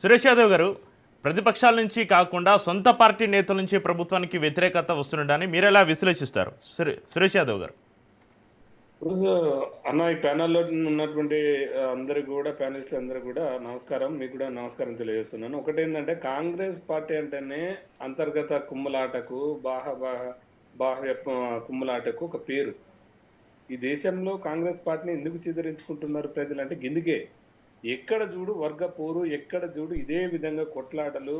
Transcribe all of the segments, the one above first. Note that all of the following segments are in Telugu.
సురేష్ యాదవ్ గారు, ప్రతిపక్షాల నుంచి కాకుండా సొంత పార్టీ నేతల నుంచి ప్రభుత్వానికి వ్యతిరేకత వస్తుండని మీరు ఎలా విశ్లేషిస్తారు? సురేష్ యాదవ్ గారు. ఇప్పుడు అన్న ఈ ప్యానెల్లో ఉన్నటువంటి అందరికి కూడా ప్యానలిస్టులు అందరికి కూడా నమస్కారం. మీకు కూడా నమస్కారం తెలియజేస్తున్నాను. ఒకటేంటంటే కాంగ్రెస్ పార్టీ అంటేనే అంతర్గత కుమ్ములాటకు బాహ్య కుమ్ములాటకు ఒక పేరు. ఈ దేశంలో కాంగ్రెస్ పార్టీని ఎందుకు చిదరించుకుంటున్నారు ప్రజలు అంటే గిందుకే. ఎక్కడ చూడు వర్గ పోరు, ఎక్కడ చూడు ఇదే విధంగా కొట్లాటలు,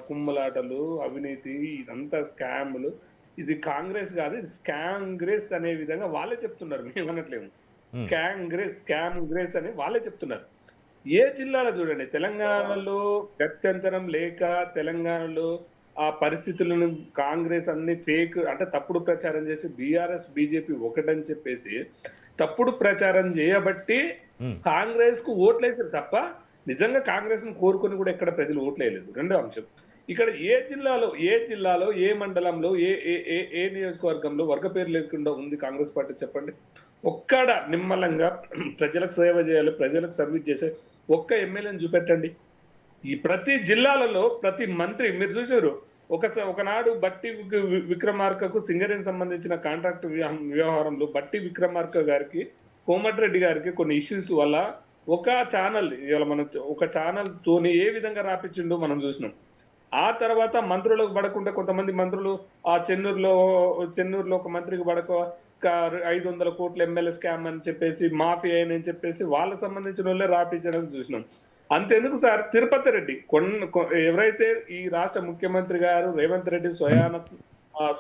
కుమ్ములాటలు, అవినీతి, ఇదంతా స్కామ్లు. ఇది కాంగ్రెస్ కాదు, ఇది స్కాంగ్రెస్ అనే విధంగా వాళ్ళే చెప్తున్నారు, మేము అనట్లేము. స్కాంగ్రెస్ అని వాళ్ళే చెప్తున్నారు. ఏ జిల్లాలో చూడండి, తెలంగాణలో గత్యంతరం లేక తెలంగాణలో ఆ పరిస్థితులను కాంగ్రెస్ అన్ని ఫేక్ అంటే తప్పుడు ప్రచారం చేసి బీఆర్ఎస్ బీజేపీ ఒకటని చెప్పేసి తప్పుడు ప్రచారం చేయబట్టి కాంగ్రెస్ కు ఓట్లేసారు తప్ప నిజంగా కాంగ్రెస్ ను కోరుకొని కూడా ఎక్కడ ప్రజలు ఓట్లేయలేదు. రెండో అంశం, ఇక్కడ ఏ జిల్లాలో ఏ మండలంలో ఏ ఏ ఏ నియోజకవర్గంలో వర్గ పేరు లేకుండా ఉంది కాంగ్రెస్ పార్టీ చెప్పండి. ఒక్కడ నిమ్మలంగా ప్రజలకు సేవ చేయాలి, ప్రజలకు సర్వీస్ చేసే ఒక్క ఎమ్మెల్యేని చూపెట్టండి. ఈ ప్రతి జిల్లాలలో ప్రతి మంత్రి మీరు చూసారు. ఒకనాడు బట్టి విక్రమార్కకు సింగరేణి సంబంధించిన కాంట్రాక్ట్ వ్యవహారంలో బట్టి విక్రమార్క గారికి, కోమటిరెడ్డి గారికి కొన్ని ఇష్యూస్ వల్ల ఒక ఛానల్ ఇవాళ మనం ఒక ఛానల్ తోని ఏ విధంగా రాపించిండో మనం చూసినాం. ఆ తర్వాత మంత్రులకు పడకుండా కొంతమంది మంత్రులు ఆ చెన్నూరులో ఒక మంత్రికి పడక 500 కోట్ల ఎమ్మెల్యే స్కామ్ అని చెప్పేసి మాఫీ అని చెప్పేసి వాళ్ళకి సంబంధించిన వాళ్ళే రాపించడం చూసినాం. అంతెందుకు సార్, తిరుపతి రెడ్డి ఎవరైతే ఈ రాష్ట్ర ముఖ్యమంత్రి గారు రేవంత్ రెడ్డి స్వయాన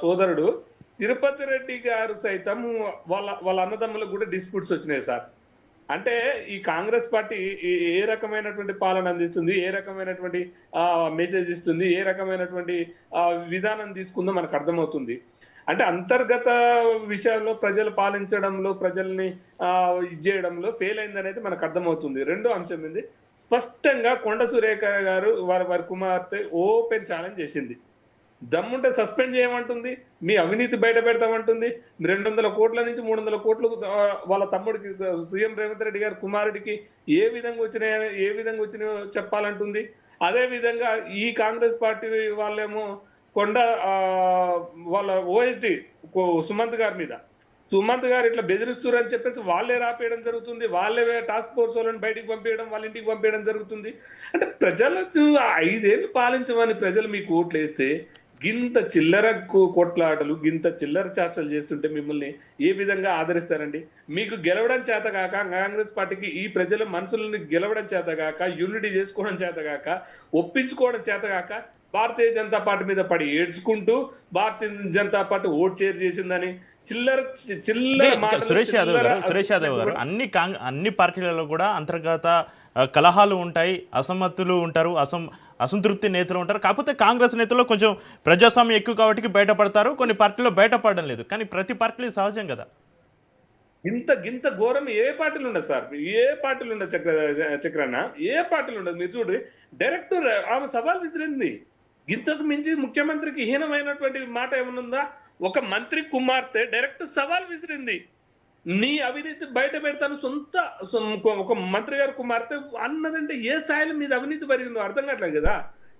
సోదరుడు తిరుపతి రెడ్డి గారు సైతం వాళ్ళ అన్నదమ్ములకు కూడా డిస్ప్యూట్స్ వచ్చినాయి సార్. అంటే ఈ కాంగ్రెస్ పార్టీ ఏ రకమైనటువంటి పాలన అందిస్తుంది, ఏ రకమైనటువంటి మెసేజ్ ఇస్తుంది, ఏ రకమైనటువంటి విధానం తీసుకుందో మనకు అర్థమవుతుంది. అంటే అంతర్గత విషయాల్లో ప్రజలు పాలించడంలో, ప్రజల్ని ఇది చేయడంలో ఫెయిల్ అయిందనేది మనకు అర్థమవుతుంది. రెండో అంశం ఏంది, స్పష్టంగా కొండ సురేఖ గారు వారి కుమార్తె ఓపెన్ ఛాలెంజ్ చేసింది. దమ్ముంటే సస్పెండ్ చేయమంటుంది, మీ అవినీతి బయట పెడతామంటుంది. 200 కోట్ల నుంచి 300 కోట్లు వాళ్ళ తమ్ముడికి సీఎం రేవంత్ రెడ్డి గారి కుమారుడికి ఏ విధంగా వచ్చినాయో చెప్పాలంటుంది. అదే విధంగా ఈ కాంగ్రెస్ పార్టీ వాళ్ళేమో కొండ వాళ్ళ ఓఎస్డి సుమంత్ గారు ఇట్లా బెదిరిస్తున్నారు అని చెప్పేసి వాళ్ళే రాపేయడం జరుగుతుంది. వాళ్ళే టాస్క్ ఫోర్స్ వాళ్ళని బయటికి పంపించడం, వాళ్ళ ఇంటికి పంపించడం జరుగుతుంది. అంటే ప్రజలకు 5 ఏళ్ళు పాలించమని ప్రజలు మీకు ఓట్లు వేస్తే గింత చిల్లర కొట్లాటలు, గింత చిల్లర చేష్టలు చేస్తుంటే మిమ్మల్ని ఏ విధంగా ఆదరిస్తారండి? మీకు గెలవడం చేత కాక, కాంగ్రెస్ పార్టీకి ఈ ప్రజల మనసులను గెలవడం చేత కాక, యూనిటీ చేసుకోవడం చేత కాక, ఒప్పించుకోవడం చేత కాక భారతీయ జనతా పార్టీ మీద పడి ఏడ్చుకుంటూ Bharatiya Janata party vote chair చేసిందని చిల్లర సురేష్ యాదవ్ గారు, అన్ని పార్టీలలో కూడా అంతర్గత కలహాలు ఉంటాయి, అసమ్మతులు ఉంటారు, అసంతృప్తి నేతలు ఉంటారు. కాకపోతే కాంగ్రెస్ నేతల్లో కొంచెం ప్రజాస్వామ్యం ఎక్కువ కాబట్టి బయటపడతారు, కొన్ని పార్టీలో బయటపడడం లేదు. కానీ ప్రతి పార్టీలో సహజం కదా. గింత ఘోరం ఏ పార్టీలు ఉండదు సార్, ఏ పార్టీలు ఉండదు చక్రన్న, ఏ పార్టీలు ఉండదు. మీరు చూడండి, డైరెక్ట్ ఆమె సవాల్ విసిరింది. ఇంతకు మించి ముఖ్యమంత్రికి హీనమైనటువంటి మాట ఏమనుందా? ఒక మంత్రి కుమార్తె డైరెక్ట్ సవాల్ విసిరింది. నీ అవినీతి బయట పెడతాను ఒక మంత్రి గారి కుమార్తె అన్నదంటే ఏ స్థాయిలో మీద అవినీతి పెరిగిందో అర్థం కావట్లేదు కదా.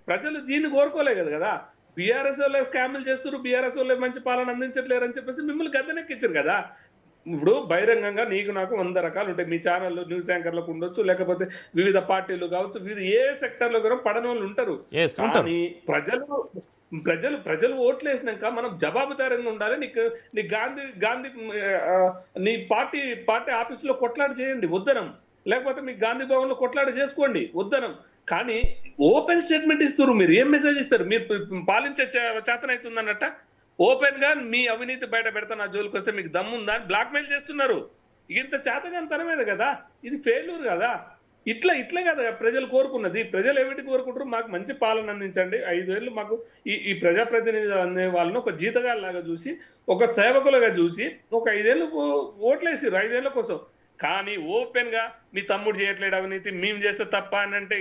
ప్రజలు దీన్ని కోరుకోలేదు కదా. బీఆర్ఎస్ వాళ్ళే స్కాములు చేస్తారు, బీఆర్ఎస్ వాళ్ళే మంచి పాలన అందించట్లేరు అని చెప్పేసి మిమ్మల్ని గద్దెనెక్కించారు కదా. ఇప్పుడు బహిరంగంగా నీకు నాకు 100 రకాలు ఉంటాయి. మీ ఛానల్లో న్యూస్ యాంకర్లకు ఉండొచ్చు, లేకపోతే వివిధ పార్టీలు కావచ్చు, వివిధ ఏ సెక్టర్లో కూడా పడని వాళ్ళు ఉంటారు. కానీ ప్రజలు ఓట్లు వేసినాక మనం జవాబుదారంగా ఉండాలి. నీ గాంధీ నీ పార్టీ ఆఫీసులో కొట్లాట చేయండి, వద్దనం. లేకపోతే మీ గాంధీ భవన్ లో కొట్లాట చేసుకోండి, వద్దనం. కానీ ఓపెన్ స్టేట్మెంట్ ఇస్తారు. మీరు ఏం మెసేజ్ ఇస్తారు? మీరు పాలించే చేతనైతుంది అన్నట్ట ఓపెన్ గా మీ అవినీతి బయట పెడతా నా జోలికి వస్తే మీకు దమ్ముందా అని బ్లాక్ మెయిల్ చేస్తున్నారు. ఇంత చేతగానితనమేది కదా, ఇది ఫెయిల్యూర్ కదా. ఇట్లే కదా ప్రజలు కోరుకున్నది. ప్రజలు ఏమిటి కోరుకుంటారు? మాకు మంచి పాలన అందించండి, 5 ఏళ్ళు మాకు ఈ ప్రజాప్రతినిధులు అనే వాళ్ళని ఒక జీతగాళ్ళలాగా చూసి, ఒక సేవకులుగా చూసి ఒక 5 ఏళ్ళు ఓట్లేసారు 5 ఏళ్ల కోసం. కానీ ఓపెన్ గా మీ తమ్ముడు చేయట్లేడు అవినీతి, మేము చేస్తే తప్ప అని అంటే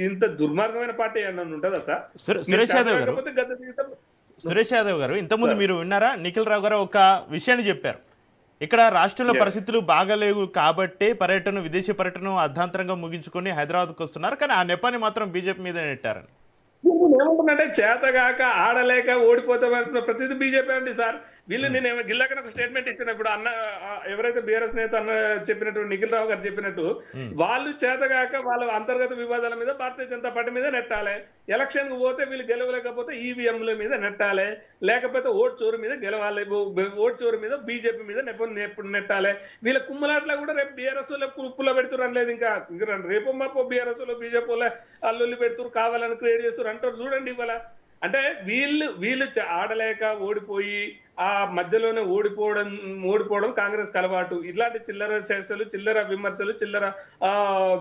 ఇంత దుర్మార్గమైన పార్టీ అన్న ఉంటుందా సార్? సురేష్ యాదవ్ గారు, ఇంతకుముందు మీరు విన్నారా? నిఖిల్ రావు గారు ఒక విషయాన్ని చెప్పారు. ఇక్కడ రాష్ట్రంలో పరిస్థితులు బాగాలేవు కాబట్టి విదేశీ పర్యటన అర్ధాంతరంగా ముగించుకొని హైదరాబాద్కు వస్తున్నారు, కానీ ఆ నెపాన్ని మాత్రం బీజేపీ మీద నెట్టారని. ఏమంటున్నాంటే చేతగాక ఆడలేక ఓడిపోతామంటున్న ప్రతిదీ బీజేపీ అండి సార్. వీళ్ళు నేను గిల్లాకన ఒక స్టేట్మెంట్ ఇచ్చినప్పుడు అన్న ఎవరైతే బీఆర్ఎస్ నేత అన్న చెప్పినట్టు నిఖిల్ రావు గారు చెప్పినట్టు వాళ్ళు చేతగాక వాళ్ళ అంతర్గత వివాదాల మీద భారతీయ జనతా పార్టీ మీద నెట్టాలి, ఎలక్షన్ కు పోతే వీళ్ళు గెలవలేకపోతే ఈవీఎంల మీద నెట్టాలి, లేకపోతే ఓటు చోరు మీద గెలవాలి, ఓటు చోరు మీద బీజేపీ మీద నెట్టాలి. వీళ్ళ కుమ్మలాట్లా కూడా రేపు బీఆర్ఎస్ పుల్ల పెడుతున్నారు లేదు, ఇంకా రేపు మాపో బీఆర్ఎస్ లో బీజేపీ వాళ్ళ అల్లుల్లి పెడుతున్నారు, కావాలని క్రియేట్ చేస్తారు అంటారు చూడండి. ఇవాళ అంటే వీళ్ళు ఆడలేక ఓడిపోయి ఆ మధ్యలోనే ఓడిపోవడం కాంగ్రెస్ అలవాటు. ఇట్లాంటి చిల్లర చేష్టలు, చిల్లర విమర్శలు, చిల్లర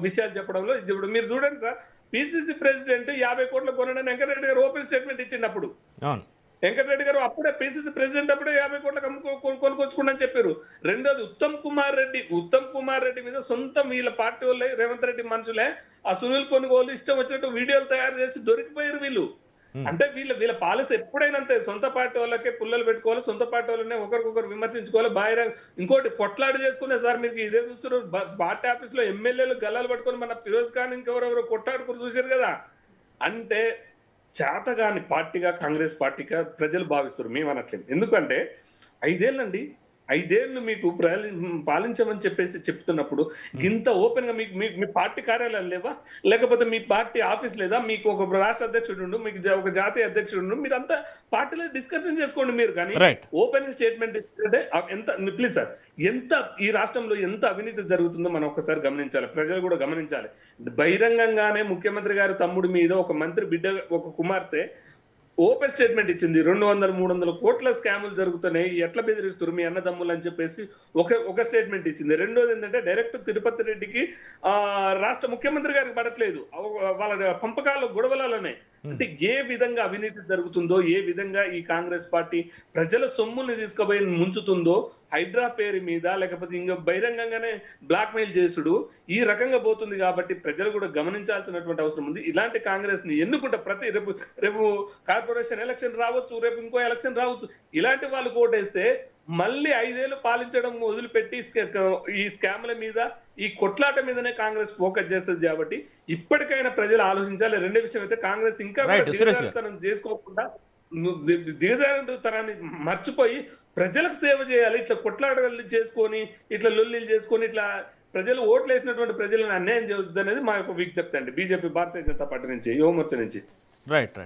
విషయాలు చెప్పడంలో ఇప్పుడు మీరు చూడండి సార్, పిసిసి ప్రెసిడెంట్ 50 కోట్ల కొనడని వెంకటరెడ్డి గారు ఓపెన్ స్టేట్మెంట్ ఇచ్చినప్పుడు వెంకటరెడ్డి గారు అప్పుడే పిసిసి ప్రెసిడెంట్ అప్పుడే 50 కోట్ల కొనుకొచ్చుకుంటని చెప్పారు. రెండోది ఉత్తమ్ కుమార్ రెడ్డి మీద సొంతం వీళ్ళ పార్టీ వాళ్ళే రేవంత్ రెడ్డి మనుషులే ఆ సునీల్ కొనుగోలు ఇష్టం వచ్చినట్టు వీడియోలు తయారు చేసి దొరికిపోయారు వీళ్ళు. అంటే వీళ్ళ పాలసీ ఎప్పుడైనా అంతే, సొంత పార్టీ వాళ్ళకే పుల్లలు పెట్టుకోవాలి, సొంత పార్టీ వాళ్ళనే ఒకరికొకరు విమర్శించుకోవాలి, బాయ్ర ఇంకోటి కొట్లాడి చేసుకునే సార్. మీకు ఇదే చూస్తున్నారు, పార్టీ ఆఫీస్ లో ఎమ్మెల్యేలు గల్లాలు పట్టుకొని మన ఫిరోజ్ ఖాన్ ఇంకెవరెవరో కొట్లాడుకుని చూసారు కదా. అంటే చేతగాని పార్టీగా కాంగ్రెస్ పార్టీగా ప్రజలు భావిస్తారు, మేము అనట్లేదు. ఎందుకంటే 5 ఏళ్ళు మీకు పాలించమని చెప్తున్నప్పుడు ఇంత ఓపెన్ గా మీ పార్టీ కార్యాలయాలు లేవా, లేకపోతే మీ పార్టీ ఆఫీస్ లేదా, మీకు ఒక రాష్ట్ర అధ్యక్షుడు, మీకు ఒక జాతీయ అధ్యక్షుడు, మీరు అంతా పార్టీలో డిస్కషన్ చేసుకోండి మీరు. కానీ ఓపెన్ గా స్టేట్మెంట్ ఇస్తుంటే ప్లీజ్ సార్, ఎంత ఈ రాష్ట్రంలో ఎంత అవినీతి జరుగుతుందో మనం ఒకసారి గమనించాలి, ప్రజలు కూడా గమనించాలి. బహిరంగంగానే ముఖ్యమంత్రి గారి తమ్ముడి మీద ఒక మంత్రి బిడ్డ, ఒక కుమార్తె ఓపెన్ స్టేట్మెంట్ ఇచ్చింది, 200-300 కోట్ల స్కాములు జరుగుతున్నాయి, ఎట్లా బెదిరిస్తారు మీ అన్నదమ్ములు అని చెప్పేసి ఒక స్టేట్మెంట్ ఇచ్చింది. రెండోది ఏంటంటే డైరెక్ట్ తిరుపతి రెడ్డికి రాష్ట్ర ముఖ్యమంత్రి గారికి పడట్లేదు, వాళ్ళ పంపకాల గొడవలనే. అంటే ఏ విధంగా అవినీతి జరుగుతుందో, ఏ విధంగా ఈ కాంగ్రెస్ పార్టీ ప్రజల సొమ్ముల్ని తీసుకుపోయి ముంచుతుందో, హైడ్రా పేరు మీద లేకపోతే ఇంకా బహిరంగంగానే బ్లాక్ మెయిల్ చేసుడు ఈ రకంగా పోతుంది. కాబట్టి ప్రజలు కూడా గమనించాల్సినటువంటి అవసరం ఉంది. ఇలాంటి కాంగ్రెస్ ని ఎన్నుకుంటే రేపు కార్పొరేషన్ ఎలక్షన్ రావచ్చు, రేపు ఇంకో ఎలక్షన్ రావచ్చు, ఇలాంటి వాళ్ళు ఓటేస్తే మళ్ళీ 5 ఏళ్ళు పాలించడం వదిలిపెట్టి ఈ స్కామ్ల మీద, ఈ కొట్లాట మీదనే కాంగ్రెస్ ఫోకస్ చేస్తుంది. కాబట్టి ఇప్పటికైనా ప్రజలు ఆలోచించాలి. రెండో విషయం అయితే కాంగ్రెస్ ఇంకా దిగజారుతనం చేసుకోకుండా దిగజారుతనాన్ని మర్చిపోయి ప్రజలకు సేవ చేయాలి. ఇట్లా కొట్లాటలు చేసుకొని, ఇట్లా లొల్లిలు చేసుకొని, ఇట్లా ప్రజలు ఓట్లు వేసినటువంటి ప్రజలను అన్యాయం చేయొద్దు అనేది మా యొక్క విజ్ఞప్తి అండి, బీజేపీ భారతీయ జనతా పార్టీ నుంచి, యువమోర్చా నుంచి. రైట్.